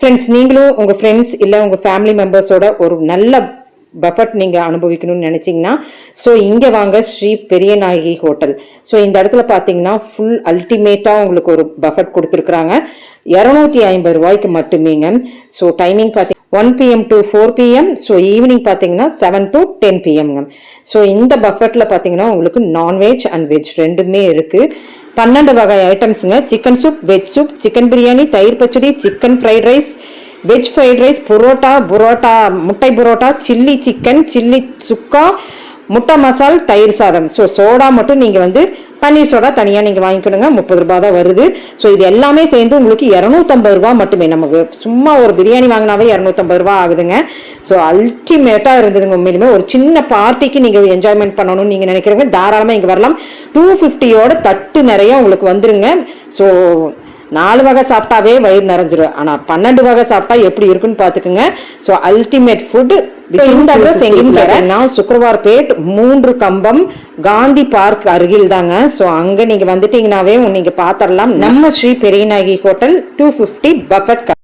Friends, நீங்களும் உங்கள் friends இல்லை உங்கள் ஃபேமிலி மெம்பர்ஸோட ஒரு நல்ல பஃபட் நீங்கள் அனுபவிக்கணும்னு நினச்சிங்கன்னா ஸோ இங்கே வாங்க ஸ்ரீ பெரியநாயகி ஹோட்டல். ஸோ இந்த இடத்துல பார்த்தீங்கன்னா ஃபுல் அல்டிமேட்டாக உங்களுக்கு ஒரு பஃபட் கொடுத்துருக்குறாங்க. 250 ரூபாய்க்கு மட்டுமேங்க. ஸோ டைமிங் பார்த்தீங்கன்னா 1 PM to 4 PM. So evening பார்த்தீங்கன்னா 7 to 10 PMங்க. ஸோ இந்த பஃபட்டில் பார்த்தீங்கன்னா உங்களுக்கு நான்வெஜ் அண்ட் வெஜ் ரெண்டுமே இருக்குது. 12 வகை ஐட்டம்ஸுங்க. Chicken soup, veg soup, chicken biryani, தயிர் பச்சடி, chicken fried rice, veg fried rice, parotta, முட்டை parotta, chilli chicken, chilli chukka, முட்டை மசால், தயிர் சாதம். ஸோ சோடா மட்டும் நீங்கள் பன்னீர் சோடா தனியாக நீங்கள் வாங்கிக்கணுங்க. 30 ரூபா தான் வருது. ஸோ இது எல்லாமே சேர்ந்து உங்களுக்கு 250 ரூபா மட்டுமே. நமக்கு சும்மா ஒரு பிரியாணி வாங்கினாவே 250 ரூபா ஆகுதுங்க. ஸோ அல்டிமேட்டாக இருந்ததுங்க. உண்மையிலுமே ஒரு சின்ன பார்ட்டிக்கு நீங்கள் என்ஜாய்மெண்ட் பண்ணணும்னு நீங்கள் நினைக்கிறவங்க தாராளமாக இங்கே வரலாம். 250யோட தட்டு நிறைய உங்களுக்கு வந்துருங்க. ஸோ 4 வகை சாப்பிட்டாவே வயிறு நிறைஞ்சிரும். ஆனால் 12 வகை சாப்பிட்டா எப்படி இருக்குன்னு பார்த்துக்குங்க. So ultimate food. இந்த அட்ரஸ் எங்கேன்னு கேட்டீங்கன்னா சுக்ரவார்பேட் 3 கம்பம் காந்தி பார்க் அருகில் தாங்க. ஸோ அங்கே நீங்கள் வந்துட்டீங்கன்னாவே நீங்கள் பார்த்துடலாம் நம்ம ஸ்ரீ பெரியநாயகி ஹோட்டல் 250 பஃபட்.